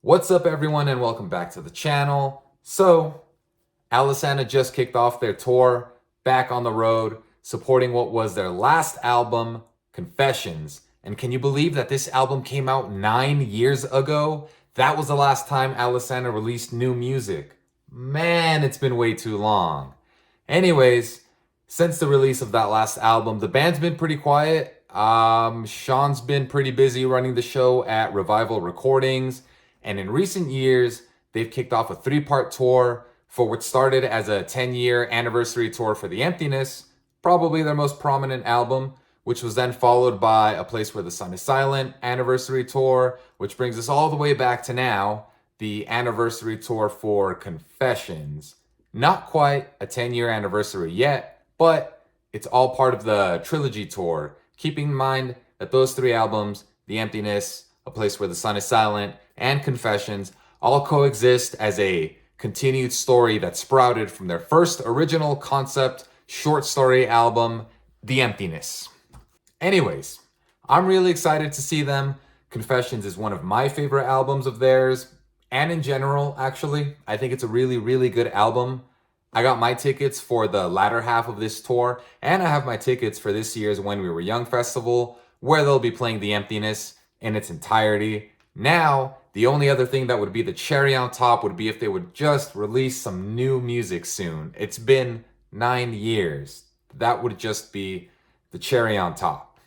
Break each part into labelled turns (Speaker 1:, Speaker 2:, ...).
Speaker 1: What's up everyone and welcome back to the channel. So, Alesana just kicked off their tour, back on the road, supporting what was their last album, Confessions. And can you believe that this album came out 9 years ago? That was the last time Alesana released new music. Man, it's been way too long. Anyways, since the release of that last album, the band's been pretty quiet. Sean's been pretty busy running the show at Revival Recordings. And in recent years, they've kicked off a 3-part tour for what started as a 10-year anniversary tour for The Emptiness, probably their most prominent album, which was then followed by A Place Where the Sun is Silent anniversary tour, which brings us all the way back to now, the anniversary tour for Confessions. Not quite a 10-year anniversary yet, but it's all part of the trilogy tour, keeping in mind that those 3 albums, The Emptiness, A Place Where the Sun is Silent, and Confessions, all coexist as a continued story that sprouted from their first original concept short story album, The Emptiness. Anyways, I'm really excited to see them. Confessions is one of my favorite albums of theirs, and in general, actually. I think it's a really, really good album. I got my tickets for the latter half of this tour, and I have my tickets for this year's When We Were Young festival, where they'll be playing The Emptiness in its entirety. Now, the only other thing that would be the cherry on top would be if they would just release some new music soon. It's been 9 years. That would just be the cherry on top.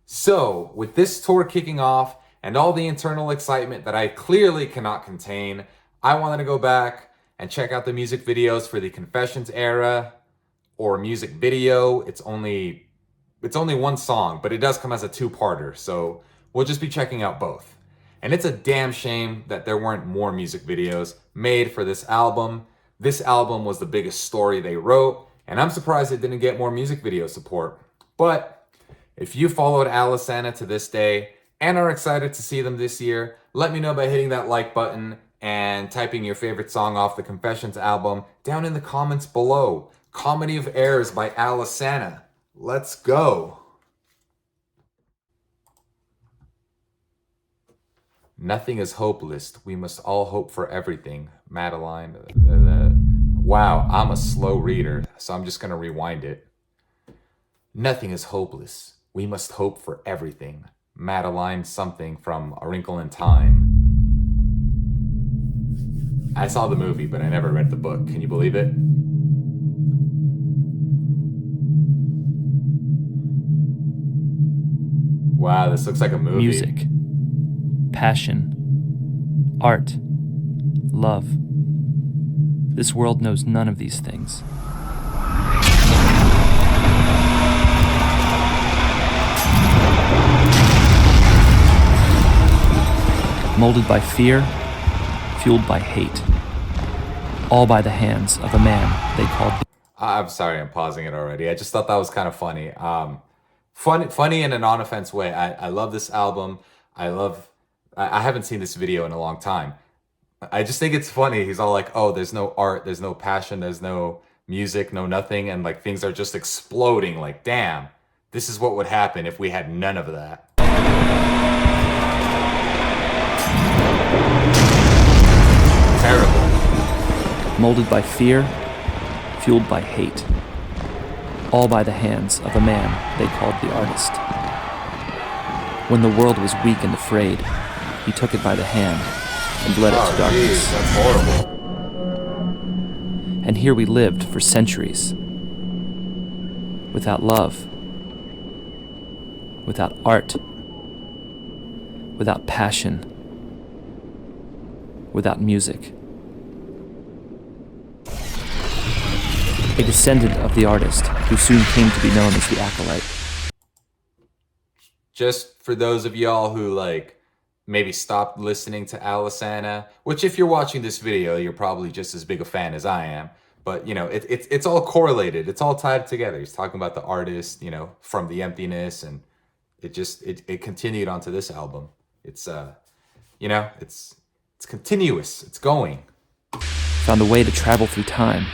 Speaker 1: So, with this tour kicking off and all the internal excitement that I clearly cannot contain, I wanted to go back and check out the music videos for the Confessions era or music video. It's only one song, but it does come as a 2-parter, so we'll just be checking out both. And it's a damn shame that there weren't more music videos made for this album. This album was the biggest story they wrote, and I'm surprised it didn't get more music video support. But if you followed Alesana to this day and are excited to see them this year, let me know by hitting that like button and typing your favorite song off the Confessions album down in the comments below. Comedy of Errors by Alesana. Let's go. Nothing is hopeless. We must all hope for everything. Mattaline. Wow, I'm a slow reader, so I'm just going to rewind it. Nothing is hopeless. We must hope for everything. Mattaline something from A Wrinkle in Time. I saw the movie, but I never read the book. Can you believe it? Wow, this looks like a movie.
Speaker 2: Music. Passion, art, love. This world knows none of these things. Molded by fear, fueled by hate. All by the hands of a man they called...
Speaker 1: I'm sorry, I'm pausing it already. I just thought that was kind of funny. Funny in a non-offense way. I love this album. I haven't seen this video in a long time. I just think it's funny. He's all like, oh, there's no art, there's no passion, there's no music, no nothing. And like things are just exploding. Like, damn, this is what would happen if we had none of that. Terrible.
Speaker 2: Molded by fear, fueled by hate. All by the hands of a man they called the artist. When the world was weak and afraid, he took it by the hand and led it to darkness.
Speaker 1: Geez, that's horrible.
Speaker 2: And here we lived for centuries. Without love. Without art. Without passion. Without music. A descendant of the artist who soon came to be known as the Acolyte.
Speaker 1: Just for those of y'all who like maybe stopped listening to Alesana, which if you're watching this video, you're probably just as big a fan as I am. But you know, it's all correlated. It's all tied together. He's talking about the artist, you know, from The Emptiness, and it continued onto this album. It's you know, it's continuous. It's going.
Speaker 2: Found a way to travel through time,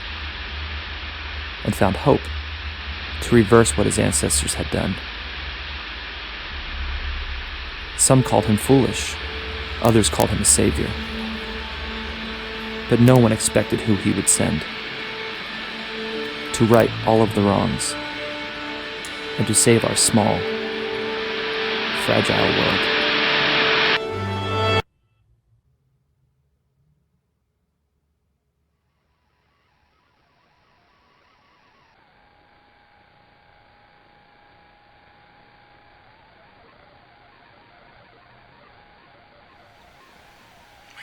Speaker 2: and found hope to reverse what his ancestors had done. Some called him foolish, Others called him a savior. But no one expected who he would send. To right all of the wrongs. And to save our small, fragile world.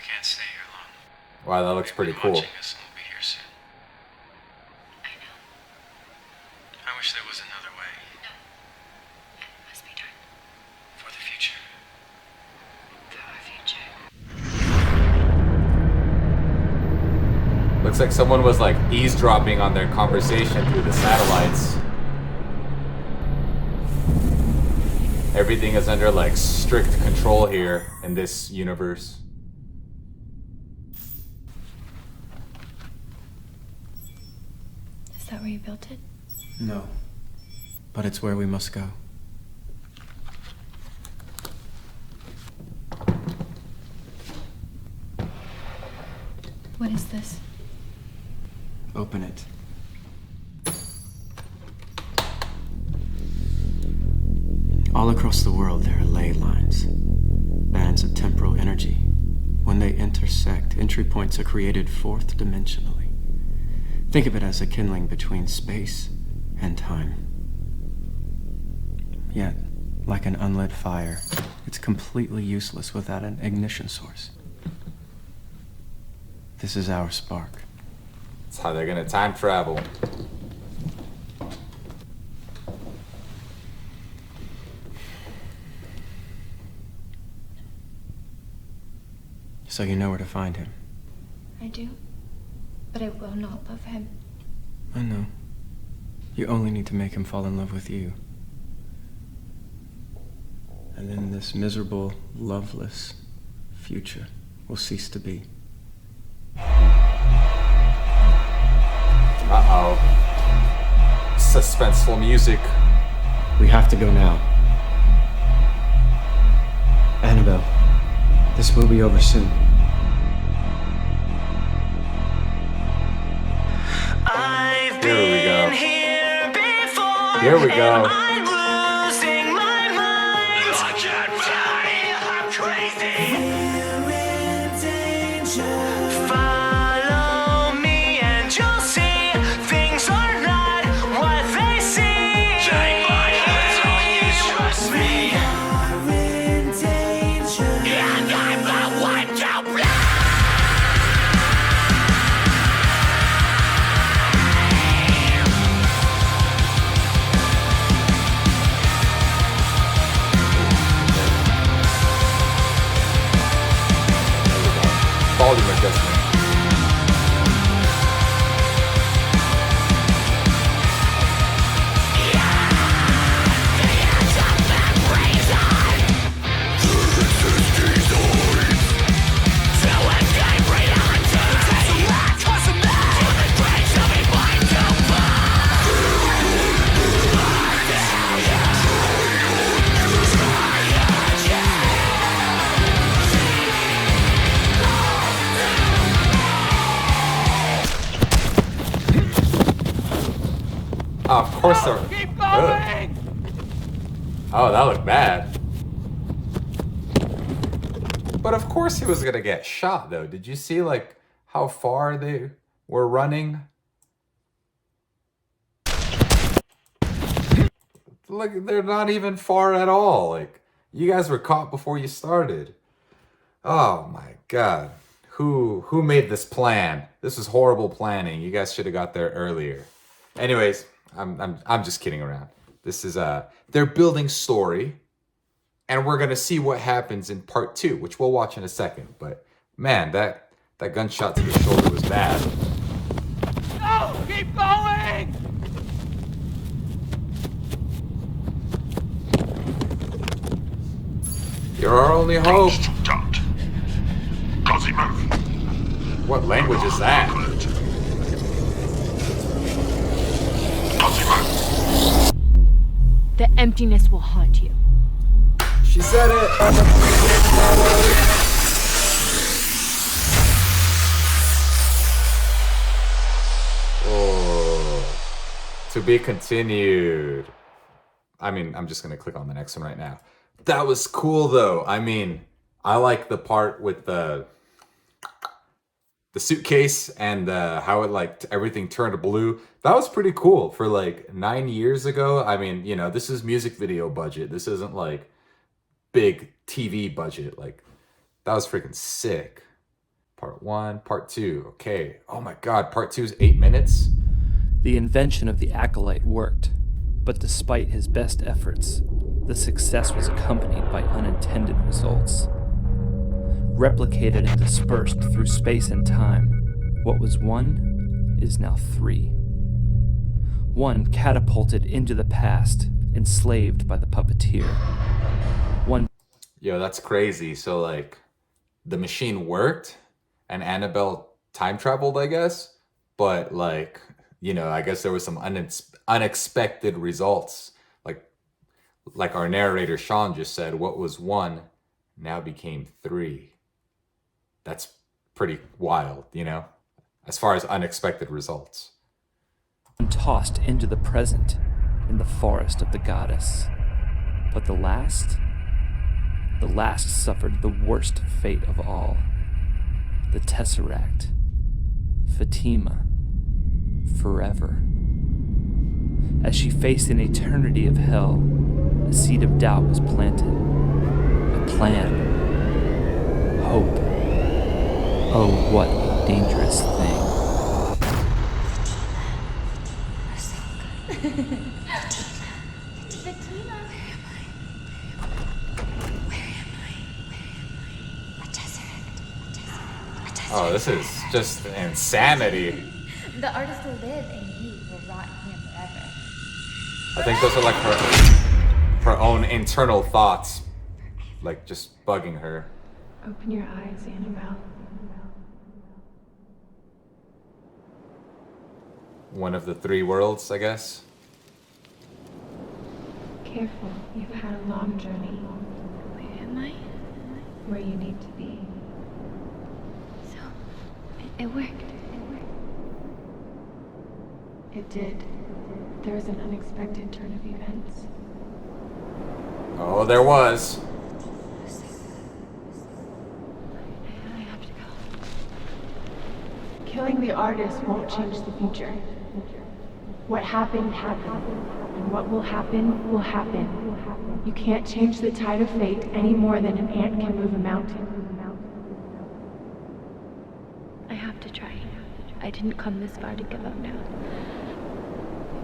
Speaker 3: Can't stay here long.
Speaker 1: Wow, that looks pretty cool.
Speaker 3: Watching us, and we'll be here soon.
Speaker 4: I know.
Speaker 3: I wish there was another way.
Speaker 4: No. It must be done.
Speaker 3: For the future.
Speaker 4: For our future.
Speaker 1: Looks like someone was like eavesdropping on their conversation through the satellites. Everything is under like strict control here in this universe.
Speaker 4: Is that where you built it?
Speaker 3: No. But it's where we must go.
Speaker 4: What is this?
Speaker 3: Open it. All across the world, there are ley lines, bands of temporal energy. When they intersect, entry points are created fourth dimensionally. Think of it as a kindling between space and time. Yet, like an unlit fire, it's completely useless without an ignition source. This is our spark.
Speaker 1: That's how they're gonna time travel.
Speaker 3: So you know where to find him.
Speaker 4: I do. But I will not love him.
Speaker 3: I know. You only need to make him fall in love with you. And then this miserable, loveless future will cease to be.
Speaker 1: Uh-oh. Suspenseful music.
Speaker 3: We have to go now. Annabelle, this will be over soon.
Speaker 1: Here we go. Here we go. Volume adjustment. Oh, of course they're.
Speaker 5: Keep going!
Speaker 1: Oh, that looked bad. But of course he was gonna get shot, though. Did you see like how far they were running? Look, they're not even far at all. Like, you guys were caught before you started. Oh my god. Who made this plan? This was horrible planning. You guys should have got there earlier. Anyways, I'm just kidding around. This is they're building story, and we're gonna see what happens in part 2, which we'll watch in a second. But man, that gunshot to the shoulder was bad.
Speaker 5: No! Keep going!
Speaker 1: You're our only hope.
Speaker 6: Don't. Cosimo.
Speaker 1: What language is that?
Speaker 6: Cosimo.
Speaker 7: The emptiness will haunt you.
Speaker 1: She said it. To be continued. I mean, I'm just gonna click on the next one right now. That was cool though. I mean, I like the part with the suitcase and how it like everything turned blue. That was pretty cool for like 9 years ago. I mean, you know, this is music video budget. This isn't like big TV budget. Like that was freaking sick. Part 1, part 2. Okay. Oh my god, part 2 is 8 minutes.
Speaker 2: The invention of the acolyte worked, but despite his best efforts, the success was accompanied by unintended results. Replicated and dispersed through space and time, what was 1 is now 3. 1 catapulted into the past, enslaved by the puppeteer. 1.
Speaker 1: Yo, that's crazy. So like the machine worked and Annabelle time traveled, I guess, but like, you know, I guess there was some unexpected results. Like our narrator Sean just said, what was 1 now became 3. That's pretty wild, you know, as far as unexpected results.
Speaker 2: Tossed into the present in the forest of the goddess. But the last suffered the worst fate of all. The Tesseract. Fatima. Forever. As she faced an eternity of hell, a seed of doubt was planted. A plan. Hope. Oh, what a dangerous thing.
Speaker 4: Fatima.
Speaker 1: Oh, this is just insanity.
Speaker 4: The artist will live and you will rot here forever.
Speaker 1: I think those are like her own internal thoughts, like just bugging her.
Speaker 8: Open your eyes, Annabelle.
Speaker 1: One of the 3 worlds, I guess.
Speaker 8: Careful, you've had a long journey.
Speaker 4: Where am I?
Speaker 8: Where you need to be.
Speaker 4: So, it worked.
Speaker 8: It did. There was an unexpected turn of events.
Speaker 1: Oh, there was.
Speaker 8: I have to go. Killing the artist won't change the future. What happened, happened. And what will happen, will happen. You can't change the tide of fate any more than an ant can move a mountain.
Speaker 4: I have to try. I didn't come this far to give up now.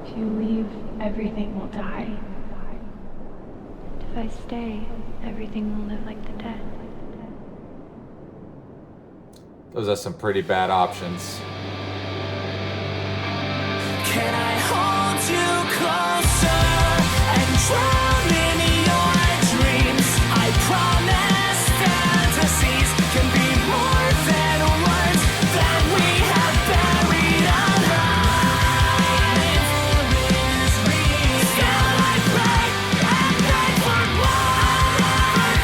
Speaker 8: If you leave, everything will die.
Speaker 4: If I stay, everything will live like the dead.
Speaker 1: Those are some pretty bad options.
Speaker 5: Can I hold you closer and drown in your dreams? I promise fantasies can be more than words that we have buried alive. Still I pray and beg for more,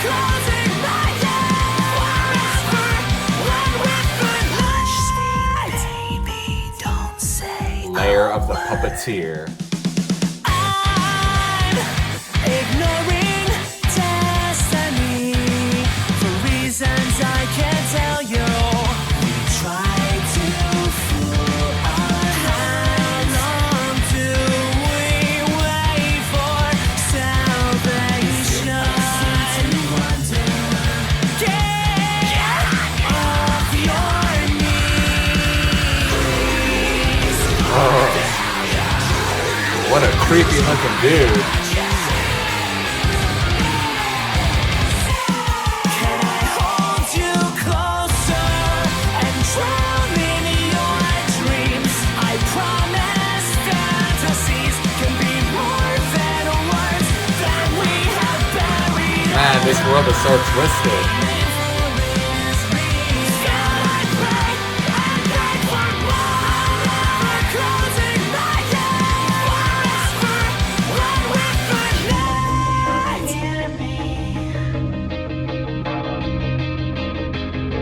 Speaker 5: closing my eyes forever, one with the light. Baby, don't say
Speaker 1: Lair of the Puppeteer.
Speaker 5: I'm ignoring destiny for reasons I can't tell you. We try to fool our how long do we wait for salvation? Get off your knees.
Speaker 1: What a creepy looking dude.
Speaker 5: Can I hold you closer and drown in your dreams? I promise fantasies can be more than words that we have buried.
Speaker 1: Man, this world is so twisted.
Speaker 5: Still I pray and beg for more, closing my eyes forever, one with the light.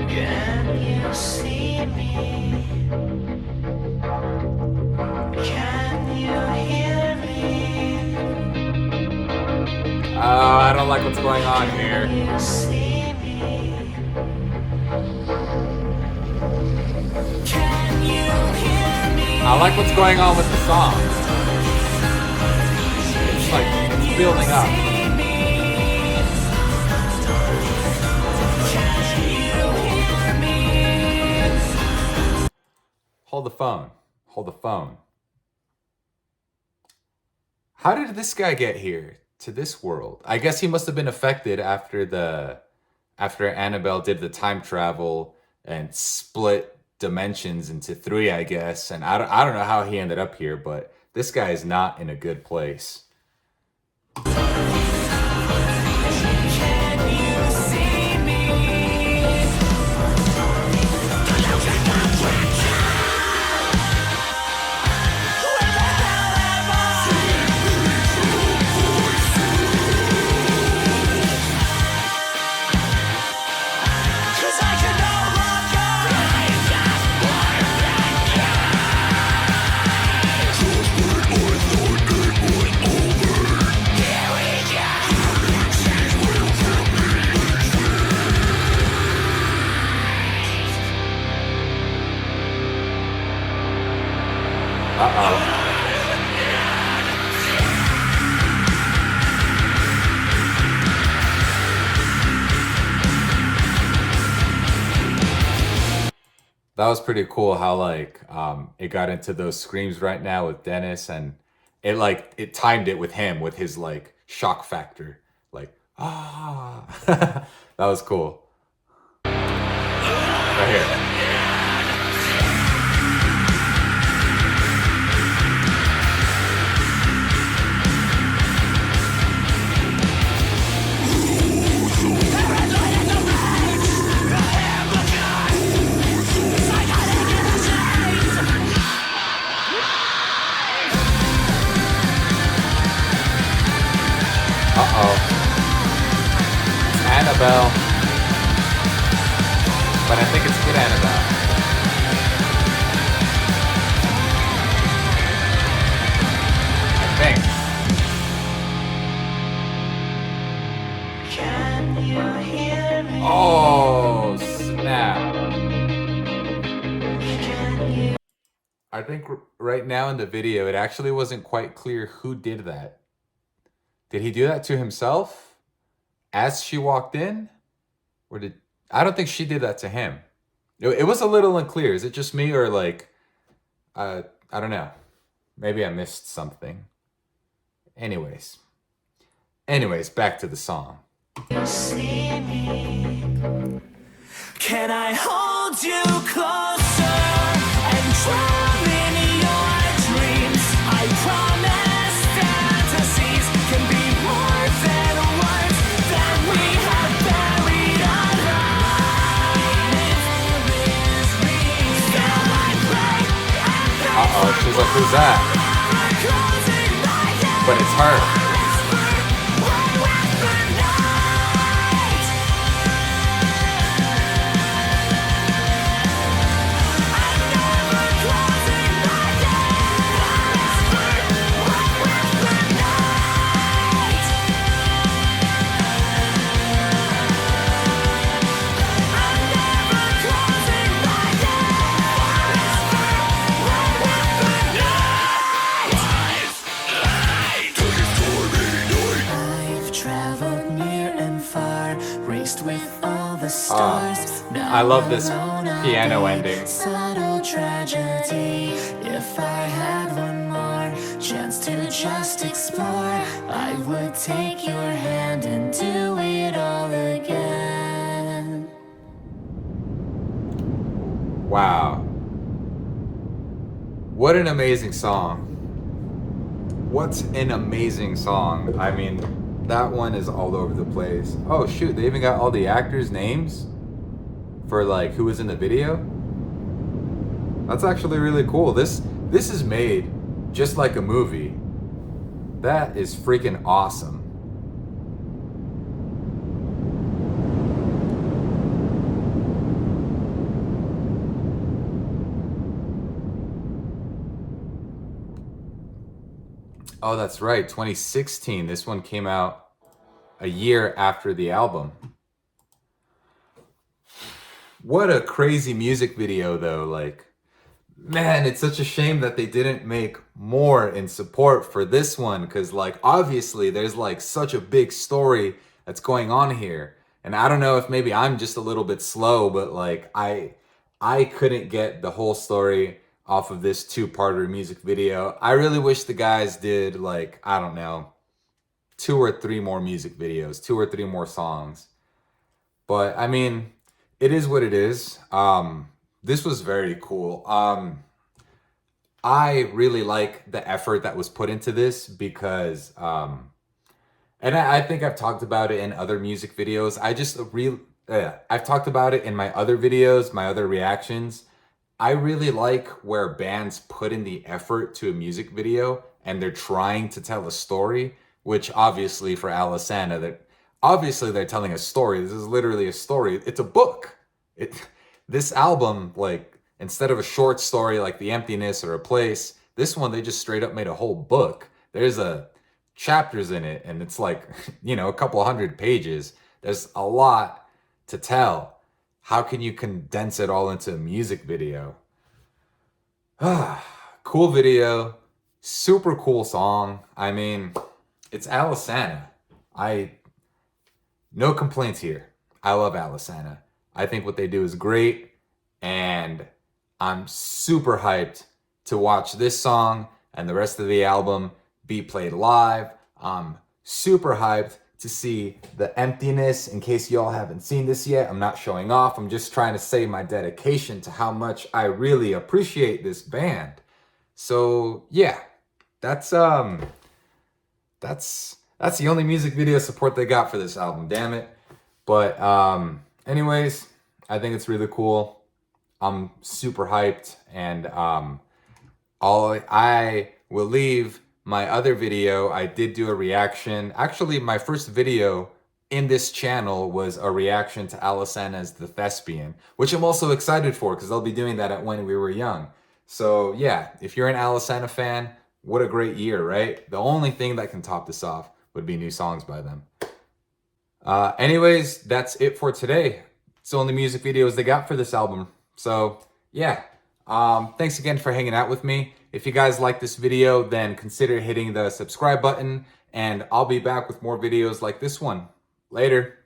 Speaker 5: Can you see me? Can you hear
Speaker 1: I don't like what's going on here. I like what's going on with the song. It's like, it's building up. Hold the phone. Hold the phone. How did this guy get here to this world? I guess he must have been affected after Annabelle did the time travel and split dimensions into 3, I guess. And I don't know how he ended up here, but this guy is not in a good place. That was pretty cool how like it got into those screams right now with Dennis, and it timed it with him with his like shock factor. Like that was cool. Right here. Uh-oh. It's Annabelle. But I think it's good Annabelle. I think.
Speaker 5: Can you hear me?
Speaker 1: Oh, snap. I think right now in the video, it actually wasn't quite clear who did that. Did he do that to himself as she walked in? Or I don't think she did that to him. It was a little unclear. Is it just me or like, I don't know. Maybe I missed something. Anyways, back to the song.
Speaker 5: Can I hold you closer and drown in your dreams? I promise fantasies can be more than words that we have buried alive.
Speaker 1: Uh-oh, she's like, who's that? But it's her. I love this piano ending.
Speaker 5: Subtle tragedy. If I had one more chance to just explore, I would take your hand and do it all again.
Speaker 1: Wow. What an amazing song. What's an amazing song. I mean, that one is all over the place. Oh shoot, they even got all the actors' names for like who was in the video. That's actually really cool. This is made just like a movie. That is freaking awesome. Oh, that's right. 2016. This one came out a year after the album. What a crazy music video though. Like, man, it's such a shame that they didn't make more in support for this one, because like obviously there's like such a big story that's going on here. And I don't know if maybe I'm just a little bit slow, but like I couldn't get the whole story off of this two-parter music video. I really wish the guys did like, I don't know, 2 or 3 more music videos, 2 or 3 more songs. But I mean, it is what it is. This was very cool. I really like the effort that was put into this because, and I think I've talked about it in other music videos. I've talked about it in my other videos, my other reactions. I really like where bands put in the effort to a music video and they're trying to tell a story, which obviously for Alesana, they're telling a story. This is literally a story. It's a book. This album, like, instead of a short story like The Emptiness or A Place, this one, they just straight up made a whole book. There's chapters in it, and it's like, a couple 100 pages. There's a lot to tell. How can you condense it all into a music video? Cool video. Super cool song. I mean, it's Alesana. No complaints here. I love Alesana. I think what they do is great, and I'm super hyped to watch this song and the rest of the album be played live. I'm super hyped to see The Emptiness. In case y'all haven't seen this yet, I'm not showing off. I'm just trying to say my dedication to how much I really appreciate this band. So yeah, that's the only music video support they got for this album, damn it. But anyways, I think it's really cool. I'm super hyped, and I will leave my other video. I did do a reaction. Actually, my first video in this channel was a reaction to Alesana's The Thespian, which I'm also excited for because I'll be doing that at When We Were Young. So yeah, if you're an Alesana fan, what a great year, right? The only thing that can top this off would be new songs by them. Anyways, that's it for today. It's the only music videos they got for this album. So yeah, thanks again for hanging out with me. If you guys like this video, then consider hitting the subscribe button, and I'll be back with more videos like this one. Later.